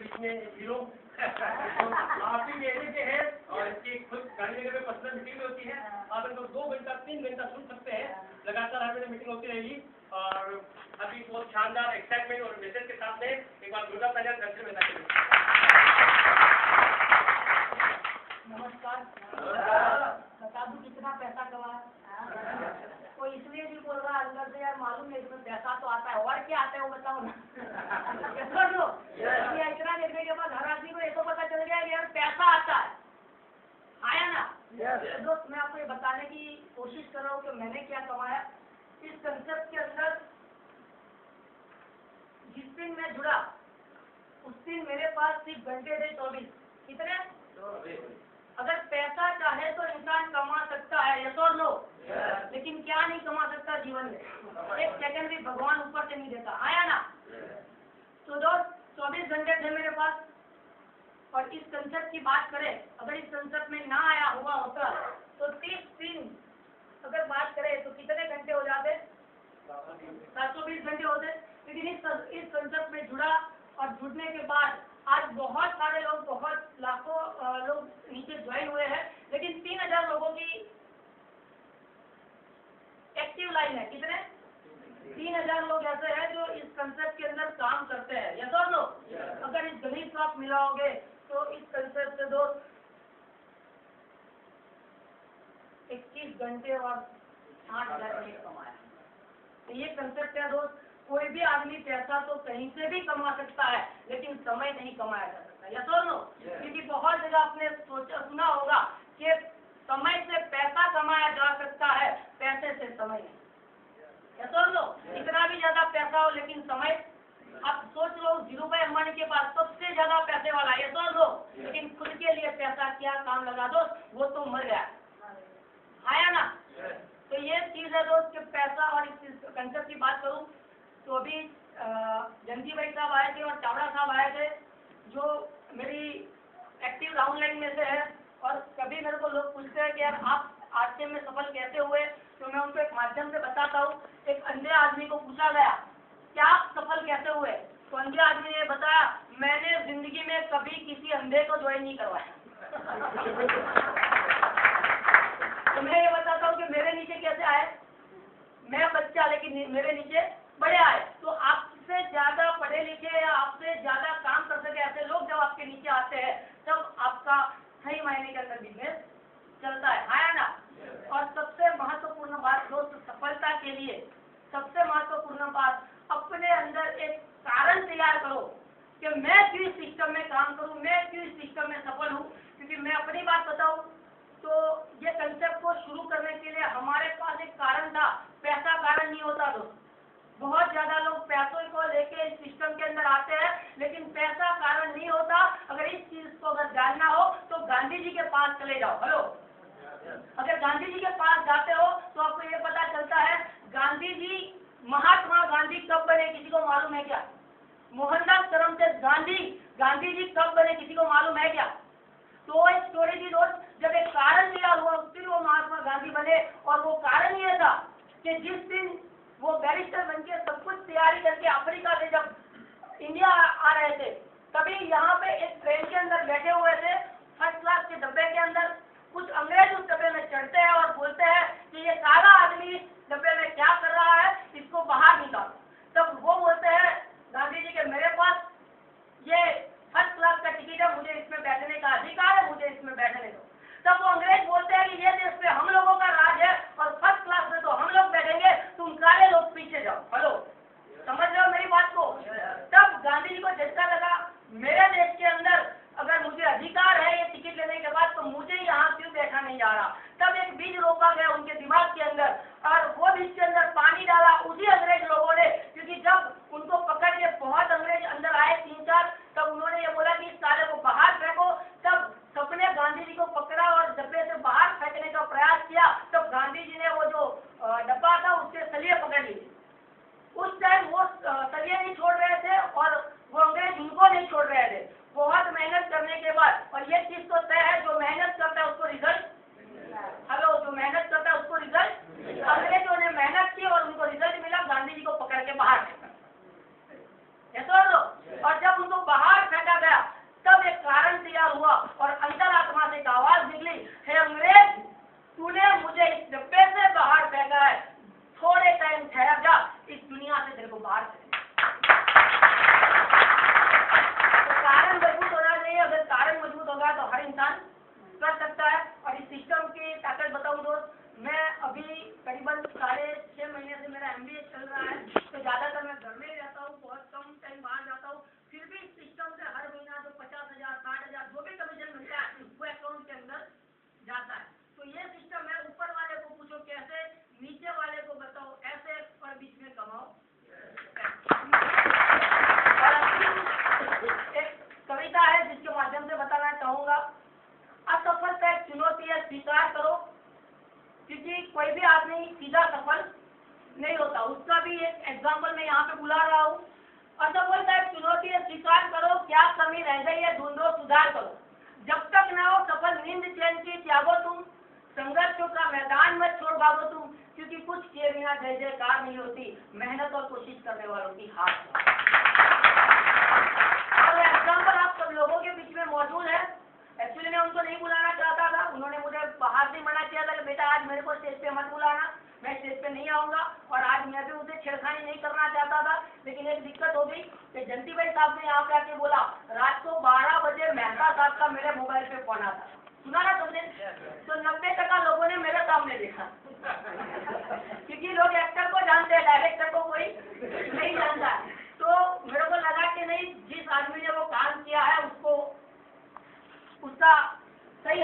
बीच में हीरो काफी मेहनत के हैं और इसकी खुद गांधीनगर में पर्सनल मीटिंग होती है। आप इनको 2 घंटा 3 घंटा सुन सकते हैं। लगातार हर महीने मीटिंग होती रहेगी और अभी बहुत शानदार एक्साइटमेंट और मैसेज के साथ में एक बार दुर्गा पहले दर्शन में करिए। नमस्कार। बता दूं कितना पैसा कमाया? कोई इसलिए भी बोल रहा अंदर से यार मालूम नहीं इसमें पैसा तो आता है और क्या आता है वो बताओ ना। इतना देखने के बाद हर आदमी को ये तो पता चल गया कि यार पैसा आता है, आया ना। दोस्त मैं आपको ये बताने की कोशिश कर रहा हूँ कि मैंने क्या कमाया इस कंसेप्ट के अंदर। जिस दिन मैं जुड़ा उस दिन मेरे पास सिर्फ घंटे थे 24। कितने? अगर पैसा चाहे तो इंसान कमा सकता है, यस और नो? लेकिन क्या नहीं कमा सकता जीवन में? एक सेकंड भी भगवान ऊपर से नहीं देता, आया ना। तो दोस्त 24 घंटे थे मेरे पास और इस कंसेप्ट की बात करें, अगर इस कंसेप्ट में ना आया हुआ होता तो 30 दिन अगर बात करें तो कितने घंटे हो जाते? 720 घंटे होते। लेकिन इस कंसेप्ट में जुड़ा और जुड़ने के बाद आज बहुत सारे लोग, बहुत लाखों लोग नीचे ज्वाइन हुए हैं, लेकिन 3000 लोगों की एक्टिव लाइन है। कितने? 3000 लोग ऐसे हैं जो इस कंसेप्ट के अंदर काम करते हैं, यस और नो? अगर इस गणित को आप मिलाओगे तो इस कंसेप्ट से दोस्त 21 घंटे और 6000 मिनट कमाया। तो ये कंसेप्ट है दोस्त। कोई भी आदमी पैसा तो कहीं से भी कमा सकता है लेकिन समय नहीं कमाया जा सकता, यस और नो? क्योंकि बहुत जगह आपने सुना होगा कि समय से पैसा कमाया जा सकता है, पैसे से समय नहीं, यस और नो? इतना भी ज्यादा पैसा हो लेकिन समय, आप सोच लो धीरूभाई अंबानी के पास सबसे ज्यादा पैसे वाला, यस और नो? लेकिन खुद के लिए पैसा क्या काम लगा दोस्त, वो तो मर गया, आया ना। तो ये चीज है दोस्त कि पैसा। और इस कंसेप्ट की बात करूं तो अभी जंजी भाई साहब आए थे और चावड़ा साहब आए थे जो मेरी एक्टिव डाउनलाइन में से है। और कभी मेरे को लोग पूछते हैं कि यार आप आज में सफल कैसे हुए, तो मैं उनको एक माध्यम से बताता हूँ। एक अंधे आदमी को पूछा गया क्या आप सफल कैसे हुए, तो अंधे आदमी ने बताया मैंने जिंदगी में कभी किसी अंधे को ज्वाइन नहीं करवाया। तो मैं ये बताता हूँ कि मेरे नीचे कैसे आए, मैं बच्चा लेकिन मेरे नीचे बड़े आए। तो आपसे ज्यादा पढ़े लिखे या आपसे ज्यादा काम कर सके ऐसे लोग जब आपके नीचे आते हैं तब आपका सही मायने के अंदर बिजनेस चलता है, आया ना। और सबसे महत्वपूर्ण बात दोस्त, सफलता के लिए सबसे महत्वपूर्ण बात, अपने अंदर एक कारण तैयार करो कि मैं क्यों इस सिस्टम में काम करूं, मैं क्यों इस सिस्टम में सफल हूं। क्योंकि मैं अपनी बात बताऊं तो ये कंसेप्ट को शुरू करने के लिए हमारे पास एक कारण था, पैसा कारण नहीं होता दोस्त। बहुत ज्यादा लोग पैसों को लेके इस सिस्टम के अंदर आते हैं लेकिन पैसा कारण नहीं होता। अगर इस चीज को अगर जानना हो तो गांधी जी के पास चले जाओ। हेलो, अगर गांधी जी के पास जाते हो तो आपको ये पता चलता है गांधी जी, महात्मा गांधी कब बने किसी को मालूम है क्या? मोहनदास करमचंद गांधी जी कब बने किसी को मालूम है क्या? तो एक स्टोरी थी दोस्त, जब एक कारण लिया हुआ फिर वो महात्मा गांधी बने। और वो कारण ये था कि जिस दिन वो बैरिस्टर बनके सब कुछ तैयारी करके अफ्रीका से जब इंडिया आ रहे थे तभी यहाँ पे एक ट्रेन के अंदर बैठे हुए थे, फर्स्ट क्लास के डब्बे के अंदर। कुछ अंग्रेज उस डब्बे में चढ़ते हैं और बोलते हैं कि ये काला आदमी डब्बे में क्या कर रहा है, इसको बाहर निकालो। तब वो बोलते हैं गांधी जी के मेरे पास ये फर्स्ट क्लास का टिकट है, मुझे इसमें बैठने का अधिकार है, मुझे इसमें बैठने दो। तब वो अंग्रेज बोलते हैं कि ये देश पे हम लोगों का राज है और फर्स्ट क्लास में तो हम लोग बैठेंगे, तुम काले लोग पीछे जाओ। हेलो, समझ रहे हो मेरी बात को? तब गांधी जी को झटका लगा, मेरे देश के अंदर अगर मुझे अधिकार है ये टिकट लेने के बाद तो मुझे यहाँ क्यों बैठा नहीं जा रहा। तब एक बीज रोपा गया उनके दिमाग के अंदर और वो बीज के अंदर पानी डाला उसी अंग्रेज लोगों ने। क्योंकि जब उनको पकड़ के बहुत अंग्रेज अंदर आए 3-4, तब उन्होंने ये बोला कि इस साले को बाहर फेंको। तब सबने गांधी जी को पकड़ा और डब्बे से बाहर फेंकने का प्रयास किया। तब गांधी जी ने वो जो डब्बा था उसके सलिए पकड़ लिए आदमी सीधा सफल नहीं होता। उसका भी एक एग्जाम्पल मैं यहाँ पे बुला रहा हूँ। असफल का एक चुनौती है, स्वीकार करो क्या कमी रह गई है, ढूंढो सुधार करो। जब तक न हो सफल नींद चैन की त्यागो तुम, संघर्षों का मैदान में छोड़ भागो तुम, क्योंकि कुछ किए बिना जय जयकार नहीं होती, मेहनत और कोशिश करने वालों की हार। और एग्जाम्पल आप सब लोगों के बीच में मौजूद है। एक्चुअली मैं उनको नहीं बुलाना चाहता था, उन्होंने मुझे बाहर से मना किया था कि बेटा आज मेरे को स्टेज पे मत बुलाना, मैं स्टेज पे नहीं आऊंगा। और आज मैं भी उनसे छेड़खानी नहीं करना चाहता था, लेकिन एक दिक्कत हो गई कि जंती भाई साहब ने यहाँ पे आके बोला, रात को 12 बजे मेहता साहब का मेरे मोबाइल पे फोन आता, सुना ना तुमने? तो 90% लोगों ने मेरे सामने देखा क्योंकि लोग एक्टर को जानते हैं, डायरेक्टर को कोई नहीं जानता। तो मेरे को लगा कि नहीं, जिस आदमी ने वो काम किया है उसको उसका सही